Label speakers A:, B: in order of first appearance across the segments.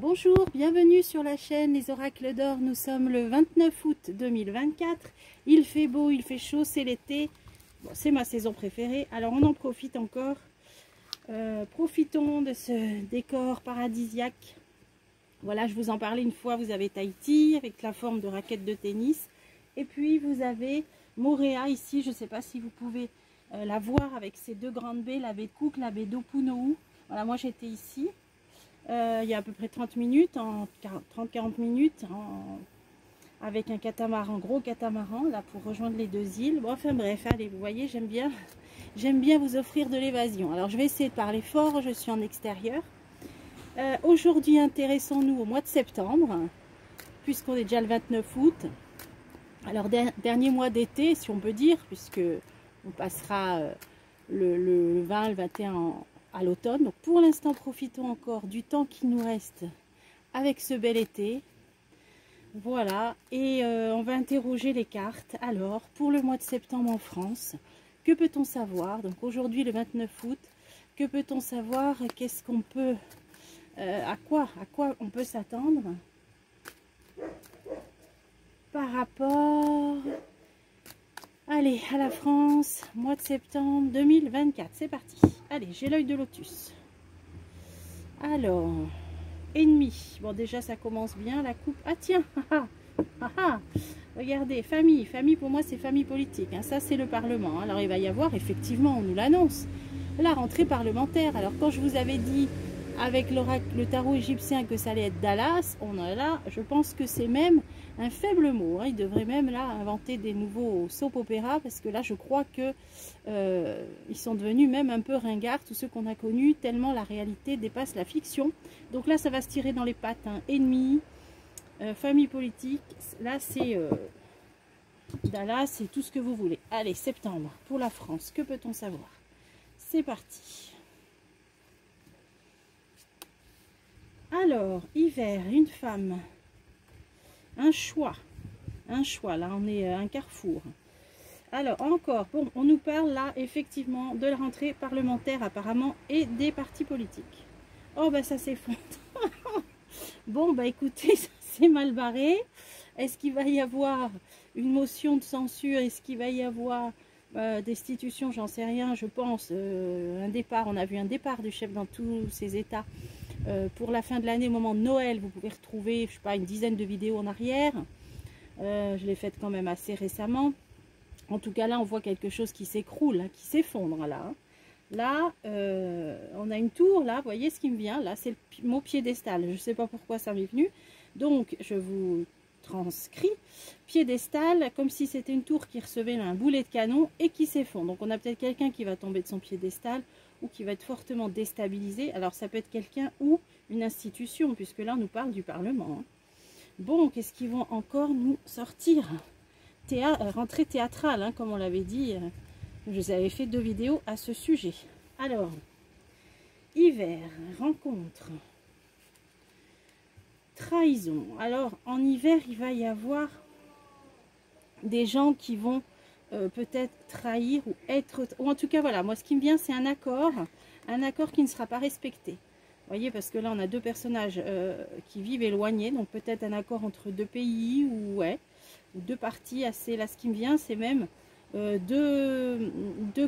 A: Bonjour, bienvenue sur la chaîne Les Oracles d'Or. Nous sommes le 29 août 2024. Il fait beau, il fait chaud, c'est l'été. Bon, c'est ma saison préférée, alors on en profite encore. Profitons de ce décor paradisiaque. Voilà, je vous en parlais une fois, vous avez Tahiti avec la forme de raquette de tennis. Et puis vous avez Moorea ici, je ne sais pas si vous pouvez la voir avec ces deux grandes baies, la baie de Cook, la baie d'Opunou'ou. Voilà, moi j'étais ici. Il y a à peu près 30 minutes, en 30-40 minutes, avec un catamaran, gros catamaran, là pour rejoindre les deux îles. Bon, enfin bref, allez, vous voyez, j'aime bien vous offrir de l'évasion. Alors je vais essayer de parler fort, je suis en extérieur. Aujourd'hui, intéressons-nous au mois de septembre, puisqu'on est déjà le 29 août. Alors dernier mois d'été, si on peut dire, puisque on passera le 20, le 21 à l'automne. Donc pour l'instant, profitons encore du temps qui nous reste avec ce bel été. Voilà, et on va interroger les cartes. Alors, pour le mois de septembre en France, que peut-on savoir? Donc aujourd'hui, le 29 août, que peut-on savoir? Qu'est-ce qu'on peut... à quoi on peut s'attendre par rapport... Allez, à la France, mois de septembre 2024, c'est parti. Allez, j'ai l'œil de lotus. Alors, ennemi. Bon, déjà, ça commence bien, la coupe. Ah, tiens, regardez, famille. Famille, pour moi, c'est famille politique. Hein. Ça, c'est le Parlement. Alors, il va y avoir, effectivement, on nous l'annonce, la rentrée parlementaire. Alors, quand je vous avais dit, avec l'oracle, le tarot égyptien, que ça allait être Dallas, on a là, je pense que c'est même un faible mot. Hein. Il devrait même là inventer des nouveaux soap opéras, parce que là, je crois que ils sont devenus même un peu ringards, tous ceux qu'on a connus, tellement la réalité dépasse la fiction. Donc là, ça va se tirer dans les pattes. Hein. Ennemi, famille politique, là, c'est Dallas, c'est tout ce que vous voulez. Allez, septembre, pour la France, que peut-on savoir? C'est parti. Alors, hiver, une femme, un choix, là on est à un carrefour. Alors encore, bon, on nous parle là effectivement de la rentrée parlementaire apparemment et des partis politiques. Oh bah ça s'effondre. Bon bah écoutez, ça c'est mal barré. Est-ce qu'il va y avoir une motion de censure? Est-ce qu'il va y avoir destitution? J'en sais rien, je pense. Un départ, on a vu un départ du chef dans tous ces états. Pour la fin de l'année, au moment de Noël, vous pouvez retrouver, je sais pas, une dizaine de vidéos en arrière. Je l'ai faite quand même assez récemment. En tout cas, là, on voit quelque chose qui s'écroule, hein, qui s'effondre, là. Là, on a une tour, là, vous voyez ce qui me vient, là, c'est le mot piédestal. Je ne sais pas pourquoi ça m'est venu. Donc, je vous transcris. Piédestal, comme si c'était une tour qui recevait là, un boulet de canon et qui s'effondre. Donc, on a peut-être quelqu'un qui va tomber de son piédestal ou qui va être fortement déstabilisé. Alors, ça peut être quelqu'un ou une institution, puisque là, on nous parle du Parlement. Hein. Bon, qu'est-ce qu'ils vont encore nous sortir? Rentrée théâtrale, hein, comme on l'avait dit. Je vous avais fait 2 vidéos à ce sujet. Alors, hiver, rencontre, trahison. Alors, en hiver, il va y avoir des gens qui vont peut-être trahir ou être... Ou en tout cas, voilà, moi, ce qui me vient, c'est un accord qui ne sera pas respecté. Vous voyez, parce que là, on a 2 personnages qui vivent éloignés, donc peut-être un accord entre 2 pays ou, ouais, 2 parties assez... Là, ce qui me vient, c'est même... deux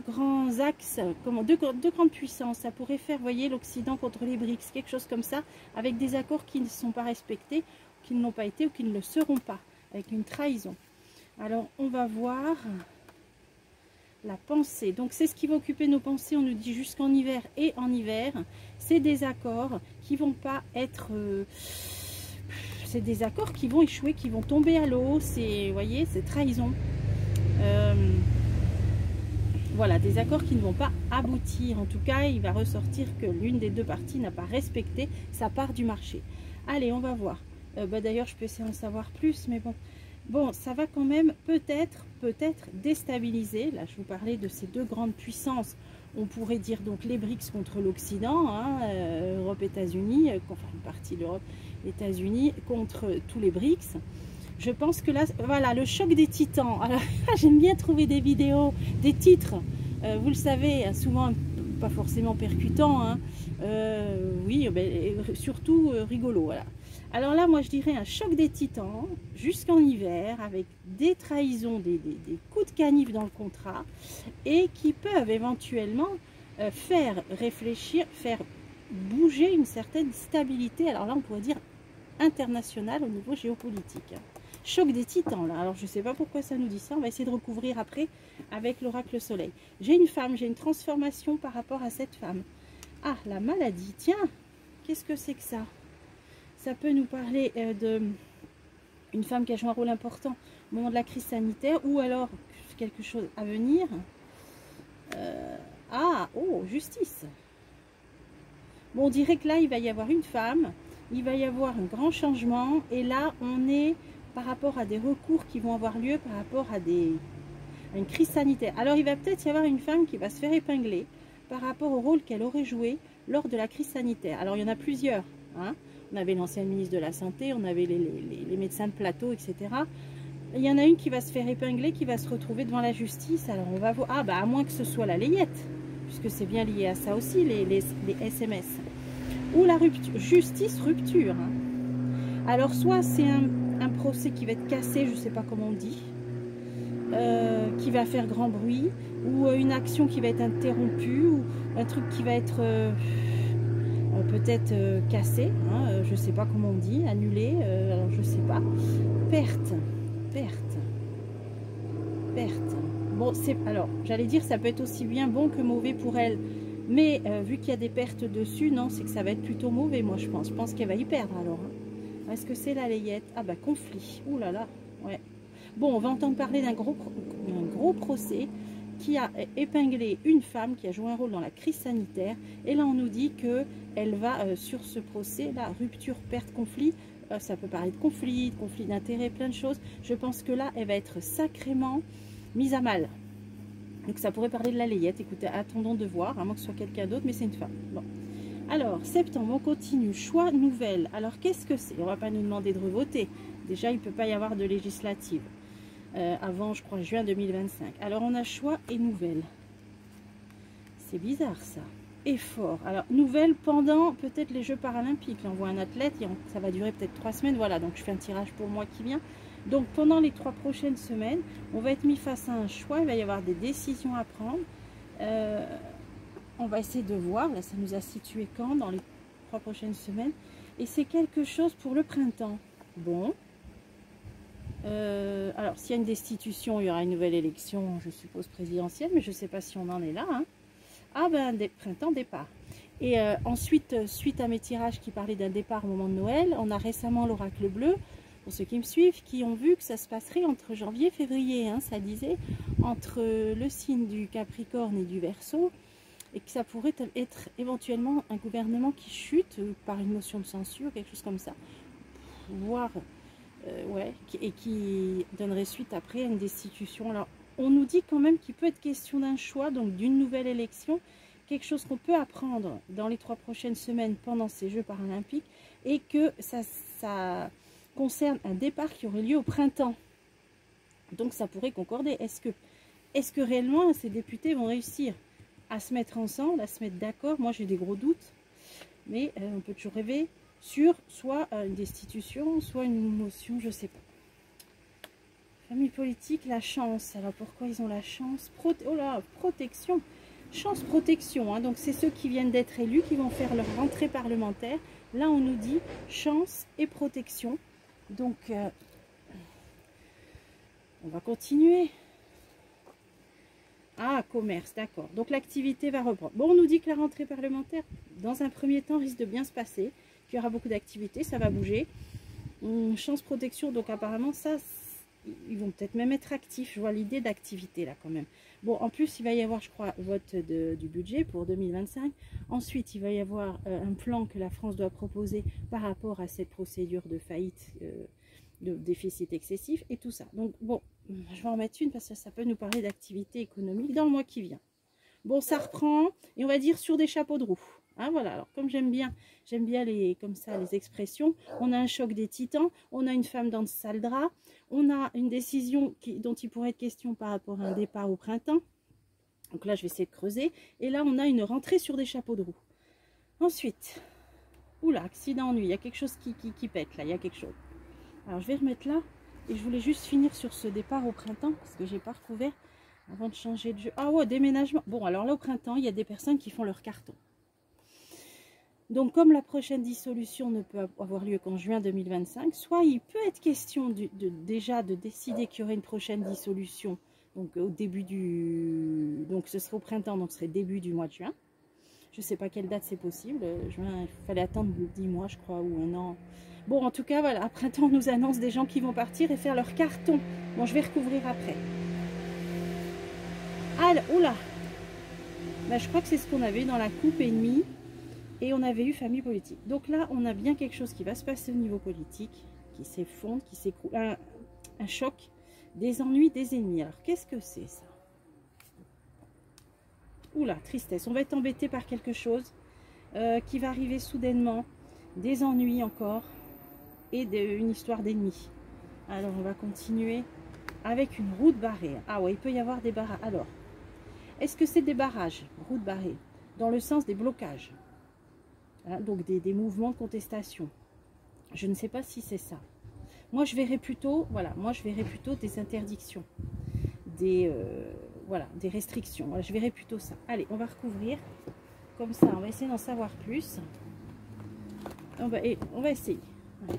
A: grands axes, deux grandes puissances. Ça pourrait faire, vous voyez, l'Occident contre les BRICS, quelque chose comme ça, avec des accords qui ne sont pas respectés, qui ne l'ont pas été ou qui ne le seront pas, avec une trahison. Alors, on va voir la pensée. Donc, c'est ce qui va occuper nos pensées, on nous dit jusqu'en hiver et en hiver. C'est des accords qui vont pas être... c'est des accords qui vont échouer, qui vont tomber à l'eau. C'est, vous voyez, c'est trahison. Voilà, des accords qui ne vont pas aboutir. En tout cas, il va ressortir que l'une des 2 parties n'a pas respecté sa part du marché. Allez, on va voir. D'ailleurs, je peux essayer d'en savoir plus, mais bon. Bon, ça va quand même peut-être déstabiliser. Là, je vous parlais de ces 2 grandes puissances. On pourrait dire donc les BRICS contre l'Occident, hein, Europe, États-Unis, enfin une partie de l'Europe, États-Unis contre tous les BRICS. Je pense que là, voilà, le choc des titans. Alors, j'aime bien trouver des vidéos, des titres, vous le savez, souvent pas forcément percutant, hein. Oui, surtout rigolo, voilà. Alors là, moi je dirais un choc des titans jusqu'en hiver, avec des trahisons, des coups de canif dans le contrat, et qui peuvent éventuellement faire réfléchir, faire bouger une certaine stabilité, alors là on pourrait dire internationale au niveau géopolitique. Choc des titans là, alors je sais pas pourquoi ça nous dit ça, on va essayer de recouvrir après avec l'oracle soleil. J'ai une femme, j'ai une transformation par rapport à cette femme. Ah, la maladie, tiens, qu'est-ce que c'est que ça? Ça peut nous parler de une femme qui a joué un rôle important au moment de la crise sanitaire, ou alors quelque chose à venir. Oh, justice. Bon, on dirait que là, il va y avoir une femme, il va y avoir un grand changement, et là, on est par rapport à des recours qui vont avoir lieu par rapport à une crise sanitaire. Alors, il va peut-être y avoir une femme qui va se faire épingler par rapport au rôle qu'elle aurait joué lors de la crise sanitaire. Alors, il y en a plusieurs, hein. On avait l'ancienne ministre de la Santé, on avait les médecins de plateau, etc. Il y en a une qui va se faire épingler, qui va se retrouver devant la justice. Alors, on va voir... Ah, bah, à moins que ce soit la layette, puisque c'est bien lié à ça aussi, les SMS. Ou la rupture, justice rupture. Hein. Alors, soit c'est un procès qui va être cassé, je ne sais pas comment on dit, qui va faire grand bruit, ou une action qui va être interrompue, ou un truc qui va être peut-être cassé, hein, je ne sais pas comment on dit, annulé, alors je ne sais pas. Perte. Bon, alors, j'allais dire, ça peut être aussi bien bon que mauvais pour elle. Mais vu qu'il y a des pertes dessus, non, c'est que ça va être plutôt mauvais, moi, je pense. Je pense qu'elle va y perdre, alors. Hein. Est-ce que c'est la layette? Ah, bah, conflit. Ouh là là, ouais. Bon, on va entendre parler d'un gros procès qui a épinglé une femme qui a joué un rôle dans la crise sanitaire. Et là, on nous dit qu'elle va, sur ce procès, la rupture, perte, conflit, ça peut parler de conflit d'intérêt, plein de choses. Je pense que là, elle va être sacrément mise à mal. Donc ça pourrait parler de la layette. Écoutez, attendons de voir, à moins que ce soit quelqu'un d'autre, mais c'est une femme. Bon. Alors, septembre, on continue. Choix nouvelle. Alors, qu'est-ce que c'est? On ne va pas nous demander de revoter. Déjà, il ne peut pas y avoir de législative avant, je crois, juin 2025. Alors, on a choix et nouvelle. C'est bizarre, ça. Effort. Alors, nouvelle pendant peut-être les Jeux paralympiques. Là, on voit un athlète, ça va durer peut-être 3 semaines. Voilà, donc je fais un tirage pour le mois qui vient. Donc, pendant les 3 prochaines semaines, on va être mis face à un choix. Il va y avoir des décisions à prendre. On va essayer de voir. Là, ça nous a situé quand dans les 3 prochaines semaines. Et c'est quelque chose pour le printemps. Bon. Alors, s'il y a une destitution, il y aura une nouvelle élection, je suppose, présidentielle. Mais je ne sais pas si on en est là. Hein. Ah ben, printemps, départ. Et ensuite, suite à mes tirages qui parlaient d'un départ au moment de Noël, on a récemment l'oracle bleu, pour ceux qui me suivent, qui ont vu que ça se passerait entre janvier et février. Hein, ça disait, entre le signe du Capricorne et du Verseau, et que ça pourrait être éventuellement un gouvernement qui chute par une motion de censure, quelque chose comme ça. Voire, ouais, et qui donnerait suite après à une destitution. Alors, on nous dit quand même qu'il peut être question d'un choix, donc d'une nouvelle élection, quelque chose qu'on peut apprendre dans les 3 prochaines semaines pendant ces Jeux paralympiques, et que ça concerne un départ qui aurait lieu au printemps. Donc ça pourrait concorder. Est-ce que réellement ces députés vont réussir à se mettre ensemble, à se mettre d'accord? Moi j'ai des gros doutes, mais on peut toujours rêver sur soit une destitution, soit une motion, je sais pas. Famille politique, la chance. Alors pourquoi ils ont la chance? Oh là, protection. Chance, protection. Hein. Donc c'est ceux qui viennent d'être élus qui vont faire leur rentrée parlementaire. Là on nous dit chance et protection. Donc on va continuer. Ah, commerce, d'accord. Donc l'activité va reprendre. Bon, on nous dit que la rentrée parlementaire, dans un premier temps, risque de bien se passer. Qu'il y aura beaucoup d'activités, ça va bouger. Chance, protection, donc apparemment ça... Ils vont peut-être même être actifs. Je vois l'idée d'activité là quand même. Bon, en plus, il va y avoir, je crois, vote du budget pour 2025. Ensuite, il va y avoir un plan que la France doit proposer par rapport à cette procédure de faillite, de déficit excessif et tout ça. Donc, bon, je vais en mettre une parce que ça peut nous parler d'activité économique dans le mois qui vient. Bon, ça reprend et on va dire sur des chapeaux de roue. Hein, voilà, alors comme j'aime bien comme ça, les expressions, on a un choc des titans, on a une femme dans le sale drap, on a une décision dont il pourrait être question par rapport à un départ au printemps, Donc là, je vais essayer de creuser. Et là, on a une rentrée sur des chapeaux de roue. Ensuite, oula, accident, ennui. Il y a quelque chose qui pète là, il y a quelque chose. Alors, je vais remettre là. Et je voulais juste finir sur ce départ au printemps, parce que j'ai pas recouvert avant de changer de jeu. Ah ouais, déménagement. Bon, alors là, au printemps, il y a des personnes qui font leur carton. Donc, comme la prochaine dissolution ne peut avoir lieu qu'en juin 2025, soit il peut être question déjà de décider qu'il y aurait une prochaine dissolution, donc au début du... Donc, ce serait au printemps, donc ce serait début du mois de juin. Je ne sais pas quelle date c'est possible. Juin, il fallait attendre 10 mois, je crois, ou un an. Bon, en tout cas, voilà, à printemps, on nous annonce des gens qui vont partir et faire leur carton. Bon, je vais recouvrir après. Alors, oula, ben, je crois que c'est ce qu'on avait dans la coupe ennemie. Et on avait eu famille politique. Donc là, on a bien quelque chose qui va se passer au niveau politique, qui s'effondre, qui s'écroule. Un choc, des ennuis, des ennemis. Alors, qu'est-ce que c'est ça? Oula, tristesse. On va être embêté par quelque chose qui va arriver soudainement. Des ennuis encore. Et une histoire d'ennemis. Alors, on va continuer avec une route barrée. Ah ouais, il peut y avoir des barrages. Alors, est-ce que c'est des barrages, route barrée, dans le sens des blocages? Hein, donc des mouvements de contestation. Je ne sais pas si c'est ça. Moi je verrais plutôt, voilà, moi je verrais plutôt des interdictions, voilà, des restrictions. Voilà, je verrais plutôt ça. Allez, on va recouvrir. Comme ça, on va essayer d'en savoir plus. On va essayer. Ouais.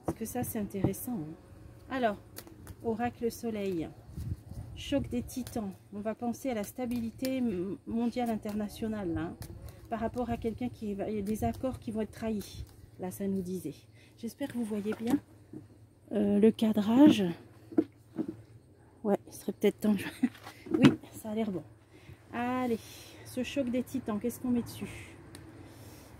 A: Parce que ça c'est intéressant. Hein. Alors, oracle soleil. Choc des titans. On va penser à la stabilité mondiale internationale. Hein. Par rapport à quelqu'un il y a des accords qui vont être trahis. Là, ça nous disait. J'espère que vous voyez bien le cadrage. Ouais, il serait peut-être temps. Oui, ça a l'air bon. Allez, ce choc des titans, qu'est-ce qu'on met dessus?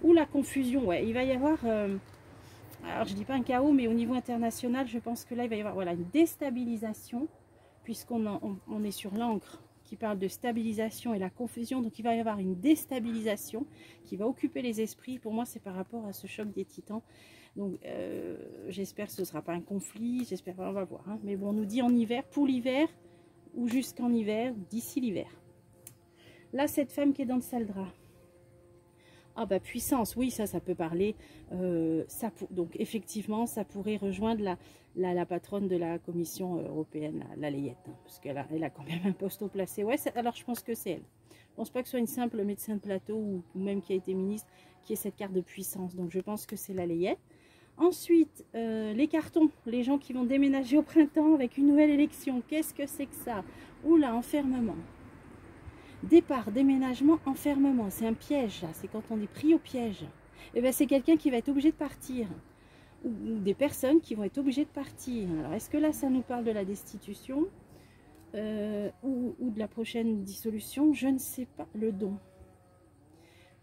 A: Ou la confusion, ouais. Il va y avoir, alors je dis pas un chaos, mais au niveau international, je pense que là, il va y avoir voilà, une déstabilisation, puisqu'on est sur l'encre qui parle de stabilisation et la confusion, donc il va y avoir une déstabilisation qui va occuper les esprits. Pour moi, c'est par rapport à ce choc des titans. Donc, j'espère que ce ne sera pas un conflit, j'espère, on va voir. Hein. Mais bon, on nous dit en hiver, pour l'hiver, ou jusqu'en hiver, d'ici l'hiver. Là, cette femme qui est dans le sale drap. Ah bah puissance, oui, ça peut parler. Donc effectivement, ça pourrait rejoindre la patronne de la Commission européenne, la Layette, hein, parce qu'elle a quand même un poste au placé. Ouais, alors je pense que c'est elle. Je pense pas que ce soit une simple médecin de plateau ou même qui a été ministre, qui ait cette carte de puissance. Donc je pense que c'est la Layette. Ensuite, les cartons, les gens qui vont déménager au printemps avec une nouvelle élection. Qu'est-ce que c'est que ça? Oula, enfermement. Départ, déménagement, enfermement. C'est un piège, là. C'est quand on est pris au piège. Et bien, c'est quelqu'un qui va être obligé de partir. Ou des personnes qui vont être obligées de partir. Alors, est-ce que là, ça nous parle de la destitution ou de la prochaine dissolution? Je ne sais pas. Le don.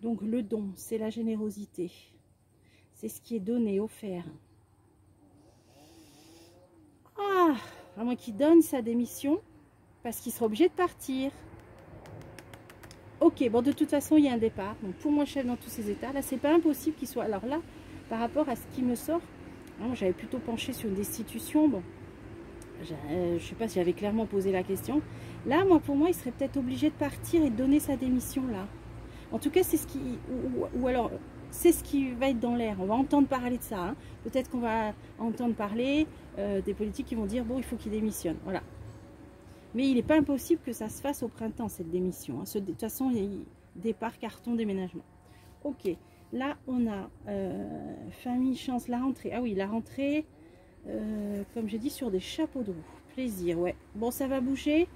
A: Donc, le don, c'est la générosité. C'est ce qui est donné, offert. Ah, à moins qu'il donne sa démission parce qu'il sera obligé de partir. Ok, bon, de toute façon, il y a un départ. Donc, pour moi, chef dans tous ces états, là, c'est pas impossible qu'il soit. Alors là, par rapport à ce qui me sort, hein, j'avais plutôt penché sur une destitution. Bon, je sais pas si j'avais clairement posé la question. Là, pour moi, il serait peut-être obligé de partir et de donner sa démission, là. En tout cas, c'est ce qui... Ou alors, c'est ce qui va être dans l'air. On va entendre parler de ça. Hein. Peut-être qu'on va entendre parler des politiques qui vont dire, bon, il faut qu'il démissionne. Voilà. Mais il n'est pas impossible que ça se fasse au printemps, cette démission. Hein. De toute façon, il y a départ, carton, déménagement. Ok, là, on a famille, chance, la rentrée. Ah oui, la rentrée, comme j'ai dit, sur des chapeaux de roue. Plaisir, ouais. Bon, ça va bouger,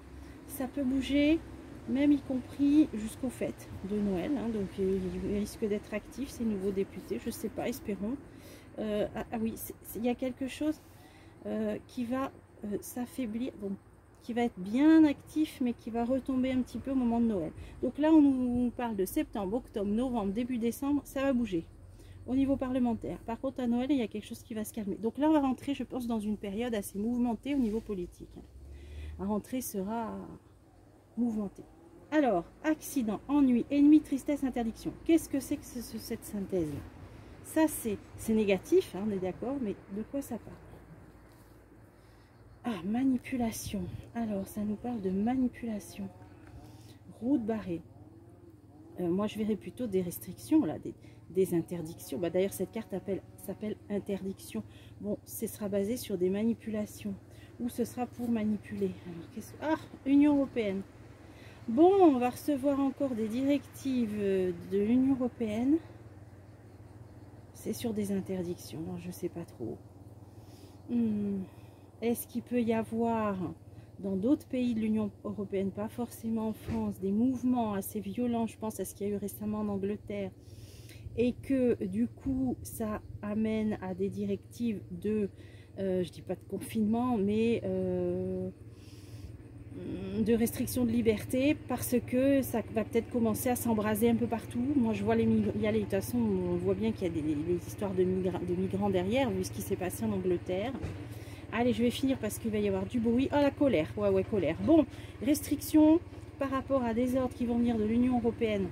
A: ça peut bouger, même y compris jusqu'aux fêtes de Noël. Hein. Donc, il risque d'être actif, ces nouveaux députés. Je ne sais pas, espérons. Ah oui, il y a quelque chose qui va s'affaiblir. Bon, qui va être bien actif, mais qui va retomber un petit peu au moment de Noël. Donc là, on nous parle de septembre, octobre, novembre, début décembre, ça va bouger au niveau parlementaire. Par contre, à Noël, il y a quelque chose qui va se calmer. Donc là, on va rentrer, je pense, dans une période assez mouvementée au niveau politique. La rentrée sera mouvementée. Alors, accident, ennui, ennemi, tristesse, interdiction. Qu'est-ce que c'est que cette synthèse-là? Ça, c'est négatif, hein, on est d'accord, mais de quoi ça parle? Ah, manipulation. Alors, ça nous parle de manipulation. route barrée. Moi, je verrais plutôt des restrictions, là, des interdictions. Bah, d'ailleurs, cette carte s'appelle interdiction. Bon, ce sera basé sur des manipulations. Ou ce sera pour manipuler. Alors, Union européenne. Bon, on va recevoir encore des directives de l'Union européenne. C'est sur des interdictions, je ne sais pas trop. Est-ce qu'il peut y avoir dans d'autres pays de l'Union européenne, pas forcément en France, des mouvements assez violents, je pense à ce qu'il y a eu récemment en Angleterre, et que du coup ça amène à des directives de, je dis pas de confinement, mais de restriction de liberté, parce que ça va peut-être commencer à s'embraser un peu partout. Moi je vois les migrants, de toute façon on voit bien qu'il y a des histoires de migrants derrière, vu ce qui s'est passé en Angleterre. Allez, je vais finir parce qu'il va y avoir du bruit. Oh, la colère. Ouais, colère. Bon, restrictions par rapport à des ordres qui vont venir de l'Union européenne.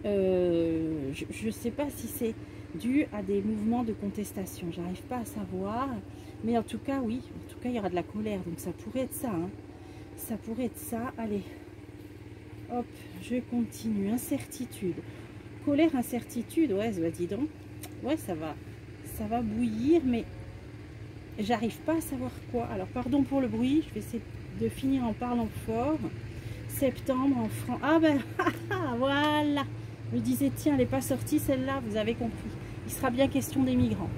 A: Je ne sais pas si c'est dû à des mouvements de contestation. J'arrive pas à savoir. Mais en tout cas, oui. En tout cas, il y aura de la colère. Donc, ça pourrait être ça. Hein. Ça pourrait être ça. Allez. Hop, je continue. Incertitude. Colère, incertitude. Ouais, bah, dis donc. Ouais, ça va bouillir, mais... j'arrive pas à savoir quoi. Alors, pardon pour le bruit. Je vais essayer de finir en parlant fort. Septembre en France. Ah ben, voilà. Je me disais, tiens, elle n'est pas sortie celle-là. Vous avez compris. Il sera bien question des migrants.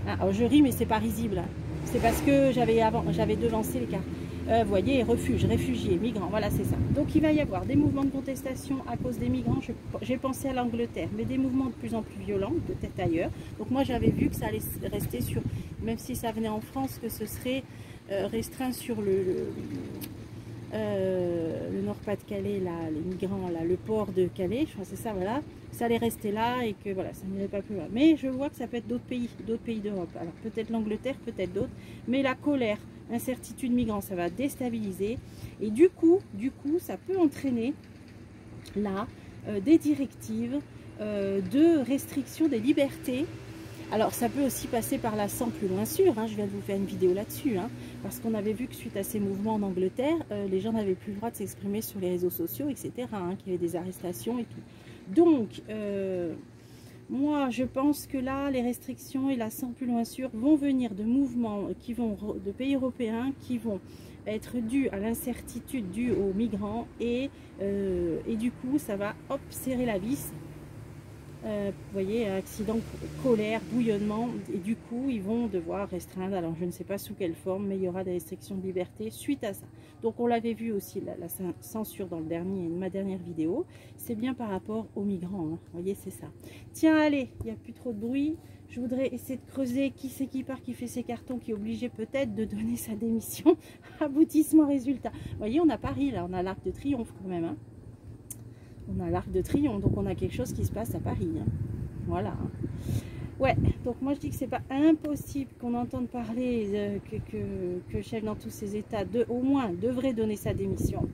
A: Ah, alors, je ris, mais c'est pas risible. C'est parce que j'avais devancé les cartes. Vous voyez, refuge, réfugiés, migrants. Voilà, c'est ça. Donc, il va y avoir des mouvements de contestation à cause des migrants. J'ai pensé à l'Angleterre, mais des mouvements de plus en plus violents, peut-être ailleurs. Donc, moi, j'avais vu que ça allait rester sur... même si ça venait en France, que ce serait restreint sur le Nord-Pas-de-Calais, là, les migrants, là, le port de Calais, je crois que c'est ça, voilà, ça allait rester là et que voilà, ça n'irait pas plus loin. Mais je vois que ça peut être d'autres pays d'Europe. Alors peut-être l'Angleterre, peut-être d'autres, mais la colère, incertitude migrant, ça va déstabiliser et du coup, ça peut entraîner là des directives de restriction des libertés. Alors ça peut aussi passer par la sans plus loin sûr, hein, je viens de vous faire une vidéo là-dessus, hein, parce qu'on avait vu que suite à ces mouvements en Angleterre, les gens n'avaient plus le droit de s'exprimer sur les réseaux sociaux, etc., hein, qu'il y avait des arrestations et tout. Donc, moi je pense que là, les restrictions et la sans plus loin sûr vont venir de mouvements de pays européens qui vont être dus à l'incertitude due aux migrants et du coup ça va hop, serrer la vis. Vous voyez, accident, colère, bouillonnement, et du coup ils vont devoir restreindre, alors je ne sais pas sous quelle forme, mais il y aura des restrictions de liberté suite à ça. Donc on l'avait vu aussi, la censure dans ma dernière vidéo, c'est bien par rapport aux migrants, hein. Vous voyez, c'est ça. Tiens, allez, il n'y a plus trop de bruit, je voudrais essayer de creuser qui c'est qui part, qui fait ses cartons, qui est obligé peut-être de donner sa démission, aboutissement, résultat. Vous voyez, on a Paris, là, on a l'Arc de Triomphe quand même, hein. On a l'Arc de Triomphe, donc on a quelque chose qui se passe à Paris. Hein. Voilà. Ouais, donc moi je dis que c'est pas impossible qu'on entende parler que le chef dans tous ses états, au moins, devrait donner sa démission.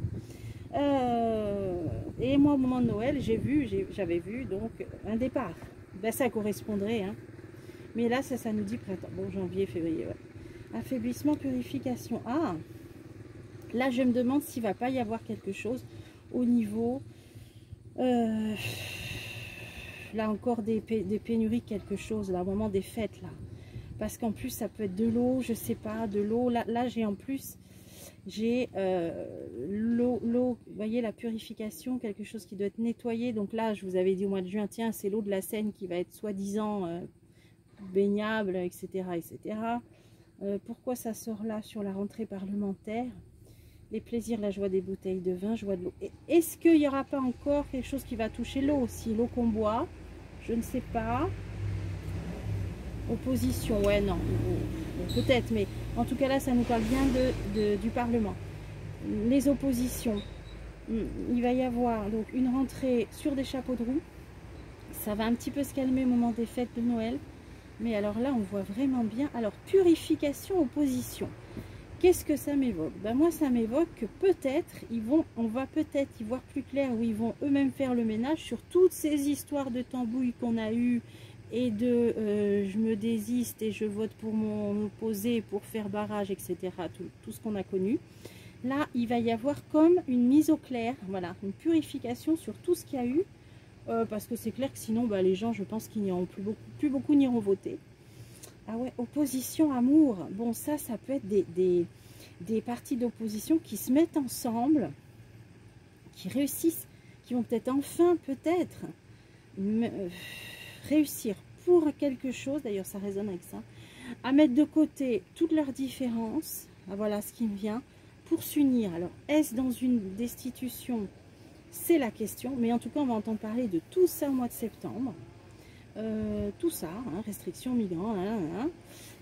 A: Et moi au moment de Noël, j'avais vu donc un départ. Ben, ça correspondrait. Hein. Mais là, ça nous dit printemps. Bon, janvier, février. Ouais. Affaiblissement, purification. Ah, là je me demande s'il ne va pas y avoir quelque chose au niveau... là encore des pénuries, quelque chose là au moment des fêtes là, parce qu'en plus ça peut être de l'eau, je sais pas, de l'eau là j'ai en plus l'eau, vous voyez, la purification, quelque chose qui doit être nettoyé. Donc là je vous avais dit au mois de juin, tiens, c'est l'eau de la Seine qui va être soi-disant baignable, etc., etc. Pourquoi ça sort là sur la rentrée parlementaire? Les plaisirs, là je vois des bouteilles de vin, je vois de l'eau. Est-ce qu'il n'y aura pas encore quelque chose qui va toucher l'eau aussi? L'eau qu'on boit, je ne sais pas. Opposition, ouais, non, peut-être, mais en tout cas là ça nous parle bien du Parlement. Les oppositions, il va y avoir donc une rentrée sur des chapeaux de roue. Ça va un petit peu se calmer au moment des fêtes de Noël. Mais alors là on voit vraiment bien. Alors purification, opposition. Qu'est-ce que ça m'évoque? Ben moi ça m'évoque que peut-être on va peut-être y voir plus clair, où ils vont eux-mêmes faire le ménage sur toutes ces histoires de tambouille qu'on a eues et de je me désiste et je vote pour mon opposé pour faire barrage, etc. Tout ce qu'on a connu. Là, il va y avoir comme une mise au clair, voilà, une purification sur tout ce qu'il y a eu, parce que c'est clair que sinon, bah, les gens, je pense qu'ils n'iront plus beaucoup n'iront voter. Ah ouais, opposition, amour. Bon, ça peut être des partis d'opposition qui se mettent ensemble, qui réussissent, qui vont peut-être enfin, réussir pour quelque chose, d'ailleurs ça résonne avec ça, à mettre de côté toutes leurs différences, ah, voilà ce qui me vient, pour s'unir. Alors, est-ce dans une destitution? C'est la question, mais en tout cas, on va entendre parler de tout ça au mois de septembre. Tout ça, hein, restrictions migrants,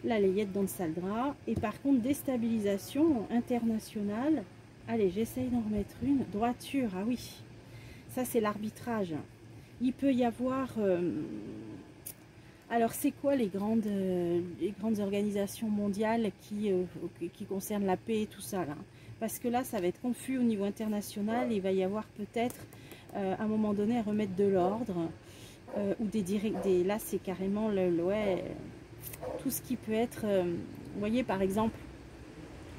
A: la layette dans le sale drap, et par contre, déstabilisation internationale. Allez, j'essaye d'en remettre une. Droiture, ah oui, ça c'est l'arbitrage. Il peut y avoir... alors, c'est quoi les grandes organisations mondiales qui concernent la paix et tout ça, là? Parce que là, ça va être confus au niveau international. Et il va y avoir peut-être, à un moment donné, à remettre de l'ordre. Ou là, c'est carrément ouais, tout ce qui peut être... vous voyez, par exemple,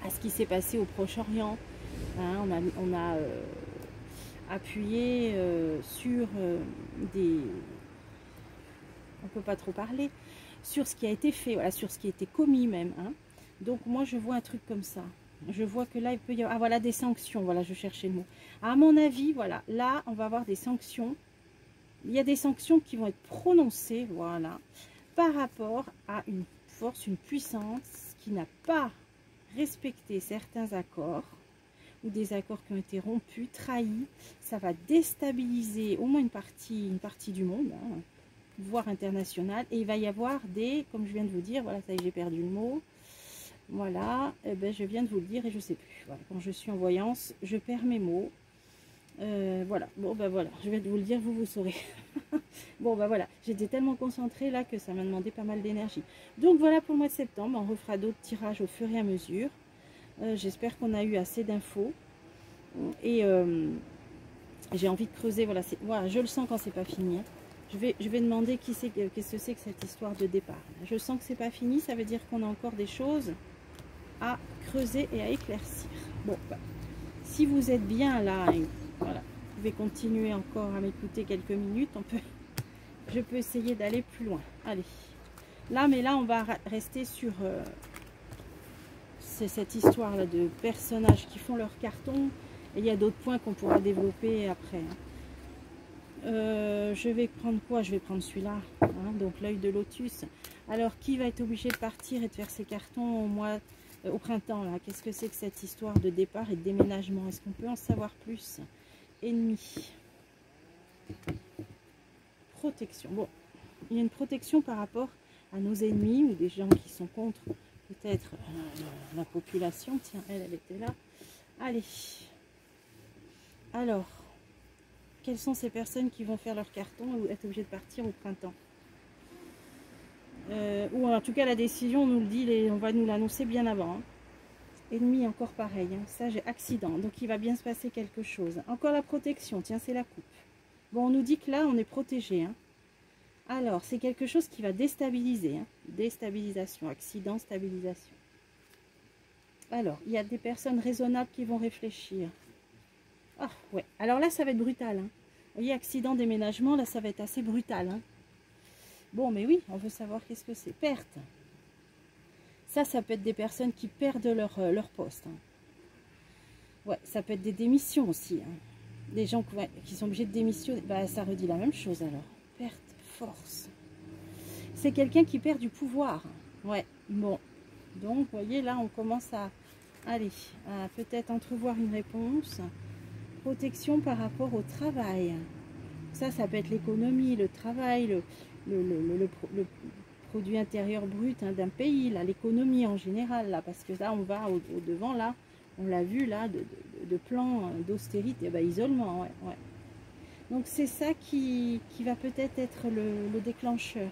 A: à ce qui s'est passé au Proche-Orient. Hein, on a appuyé sur des... On peut pas trop parler sur ce qui a été fait, voilà, sur ce qui a été commis même. Hein. Donc moi je vois un truc comme ça. Je vois que là il peut y avoir, ah voilà, des sanctions. Voilà, je cherchais le mot. À mon avis, voilà, là on va avoir des sanctions. Il y a des sanctions qui vont être prononcées, voilà, par rapport à une force, une puissance qui n'a pas respecté certains accords ou des accords qui ont été rompus, trahis. Ça va déstabiliser au moins une partie du monde. Hein, voire international, et il va y avoir des, comme je viens de vous dire, voilà, ça y est, j'ai perdu le mot, voilà, eh ben, je viens de vous le dire et je sais plus, voilà, quand je suis en voyance, je perds mes mots, voilà, bon ben voilà, je viens de vous le dire, vous saurez, bon ben voilà, j'étais tellement concentrée là que ça m'a demandé pas mal d'énergie, donc voilà pour le mois de septembre, on refera d'autres tirages au fur et à mesure, j'espère qu'on a eu assez d'infos, et j'ai envie de creuser, voilà, voilà, je le sens quand c'est pas fini, hein. Je vais demander qu'est-ce que c'est que cette histoire de départ. Je sens que c'est pas fini, ça veut dire qu'on a encore des choses à creuser et à éclaircir. Bon, bah, si vous êtes bien là, voilà, vous pouvez continuer encore à m'écouter quelques minutes. Je peux essayer d'aller plus loin. Allez, là, mais là, on va rester sur cette histoire-là de personnages qui font leur carton. Et il y a d'autres points qu'on pourra développer après. Hein. Je vais prendre quoi? Je vais prendre celui-là, hein, donc l'œil de lotus. Alors, qui va être obligé de partir et de faire ses cartons au printemps là? Qu'est-ce que c'est que cette histoire de départ et de déménagement? Est-ce qu'on peut en savoir plus? Ennemi. Protection. Bon, il y a une protection par rapport à nos ennemis ou des gens qui sont contre peut-être la population. Tiens, elle était là. Allez. Alors, quelles sont ces personnes qui vont faire leur carton ou être obligées de partir au printemps? Ou en tout cas, la décision, on nous le dit, on va nous l'annoncer bien avant. Hein. Ennemi, encore pareil. Hein. Ça, j'ai accident. Donc, il va bien se passer quelque chose. Encore la protection. Tiens, c'est la coupe. Bon, on nous dit que là, on est protégé. Hein. Alors, c'est quelque chose qui va déstabiliser. Hein. Déstabilisation, accident, stabilisation. Alors, il y a des personnes raisonnables qui vont réfléchir. Ah, ouais. Alors là, ça va être brutal. Hein. Vous voyez, accident, déménagement, là, ça va être assez brutal. Hein. Bon, mais oui, on veut savoir qu'est-ce que c'est. Perte. Ça peut être des personnes qui perdent leur poste. Hein. Ouais, ça peut être des démissions aussi. Hein. Des gens qui sont obligés de démissionner. Bah, ça redit la même chose alors. Perte, force. C'est quelqu'un qui perd du pouvoir. Ouais, bon. Donc, vous voyez, là, on commence à peut-être entrevoir une réponse. Protection par rapport au travail. Ça peut être l'économie, le travail, le produit intérieur brut hein, d'un pays, l'économie en général, là, parce que là, on va au devant, là, on l'a vu, là, de plans d'austérité, isolement, ouais. Donc, c'est ça qui va peut-être être le déclencheur.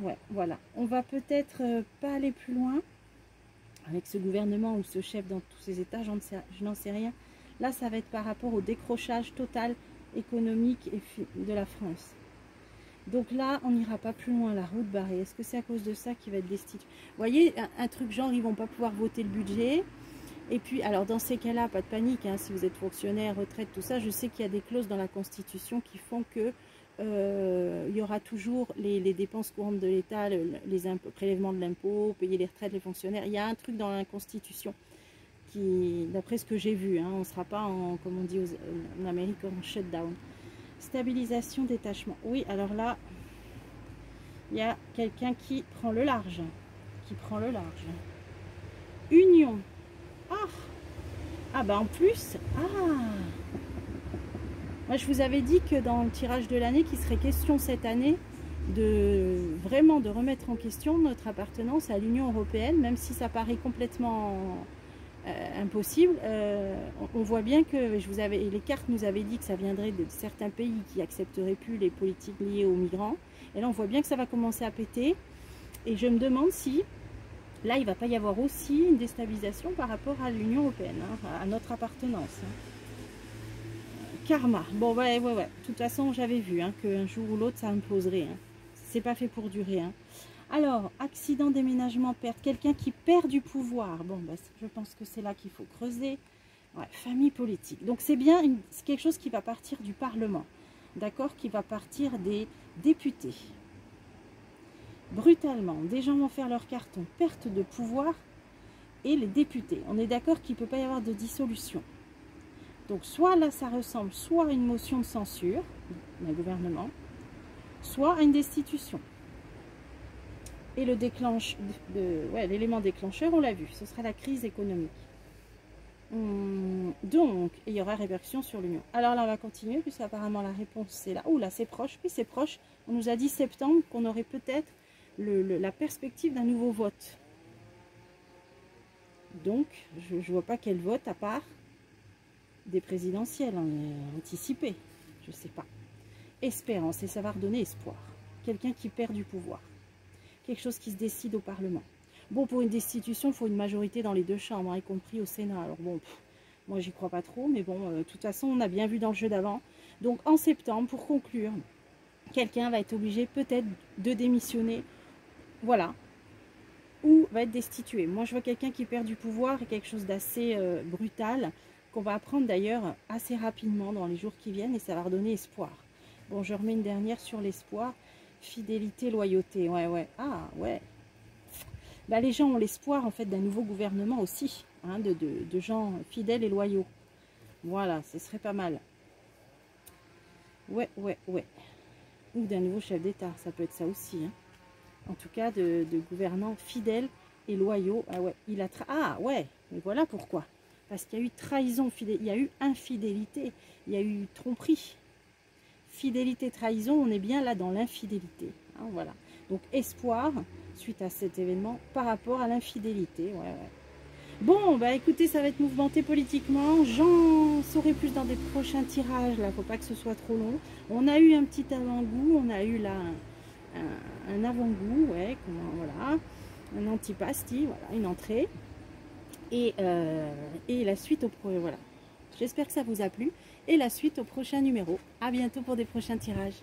A: Ouais, voilà. On va peut-être pas aller plus loin avec ce gouvernement ou ce chef dans tous ces états, je n'en sais rien. Là, ça va être par rapport au décrochage total économique de la France. Donc là, on n'ira pas plus loin, la route barrée. Est-ce que c'est à cause de ça qu'il va être destitué? Vous voyez, un truc genre, ils vont pas pouvoir voter le budget. Et puis, alors dans ces cas-là, pas de panique, hein, si vous êtes fonctionnaire, retraite, tout ça, je sais qu'il y a des clauses dans la Constitution qui font que il y aura toujours les dépenses courantes de l'État, les prélèvements de l'impôt, payer les retraites, les fonctionnaires. Il y a un truc dans la Constitution qui, d'après ce que j'ai vu, hein, on ne sera pas, en, comme on dit en Amérique, en shutdown. Stabilisation, détachement. Oui, alors là, il y a quelqu'un qui prend le large. Union. Ah bah en plus, moi je vous avais dit que dans le tirage de l'année, qu'il serait question cette année de vraiment de remettre en question notre appartenance à l'Union européenne, même si ça paraît complètement impossible. On voit bien que les cartes nous avaient dit que ça viendrait de certains pays qui accepteraient plus les politiques liées aux migrants. Et là on voit bien que ça va commencer à péter. Et je me demande si là, il ne va pas y avoir aussi une déstabilisation par rapport à l'Union européenne, hein, à notre appartenance. Hein. Karma. Bon, ouais. De toute façon, j'avais vu hein, qu'un jour ou l'autre, ça imploserait. Hein. C'est pas fait pour durer. Hein. Alors, accident, déménagement, perte. Quelqu'un qui perd du pouvoir. Bon, bah, je pense que c'est là qu'il faut creuser. Ouais, famille politique. Donc, c'est bien quelque chose qui va partir du Parlement. D'accord? Qui va partir des députés. Brutalement, des gens vont faire leur carton, perte de pouvoir, et les députés. On est d'accord qu'il ne peut pas y avoir de dissolution. Donc soit là ça ressemble soit à une motion de censure d'un gouvernement, soit à une destitution. Et le l'élément déclencheur, on l'a vu, ce sera la crise économique. Donc, il y aura répercussion sur l'Union. Alors là, on va continuer, puisque apparemment la réponse c'est là. Ouh là, c'est proche, oui c'est proche. On nous a dit septembre qu'on aurait peut-être la perspective d'un nouveau vote. Donc, je ne vois pas quel vote à part des présidentielles anticipées. Je ne sais pas. Espérance, et ça va redonner espoir. Quelqu'un qui perd du pouvoir. Quelque chose qui se décide au Parlement. Bon, pour une destitution, il faut une majorité dans les deux chambres, y compris au Sénat. Alors bon, moi j'y crois pas trop, mais bon, de toute façon, on a bien vu dans le jeu d'avant. Donc en septembre, pour conclure, quelqu'un va être obligé peut-être de démissionner. Voilà, ou va être destitué. Moi, je vois quelqu'un qui perd du pouvoir et quelque chose d'assez brutal, qu'on va apprendre d'ailleurs assez rapidement dans les jours qui viennent, et ça va redonner espoir. Bon, je remets une dernière sur l'espoir. Fidélité, loyauté, ouais. Ah, ouais. Bah, les gens ont l'espoir, en fait, d'un nouveau gouvernement aussi, hein, de gens fidèles et loyaux. Voilà, ce serait pas mal. Ouais. Ou d'un nouveau chef d'État, ça peut être ça aussi, hein. En tout cas, de gouvernants fidèles et loyaux. Ah ouais, mais voilà pourquoi. Parce qu'il y a eu trahison, il y a eu infidélité, il y a eu tromperie. Fidélité, trahison, on est bien là dans l'infidélité. Hein, voilà. Donc espoir, suite à cet événement, par rapport à l'infidélité. Ouais. Bon, bah écoutez, ça va être mouvementé politiquement. J'en saurai plus dans des prochains tirages. Là, faut pas que ce soit trop long. On a eu un petit avant-goût, on a eu là un avant-goût, ouais, voilà, un antipasti, voilà, une entrée, et la suite voilà. J'espère que ça vous a plu, et la suite au prochain numéro. À bientôt pour des prochains tirages.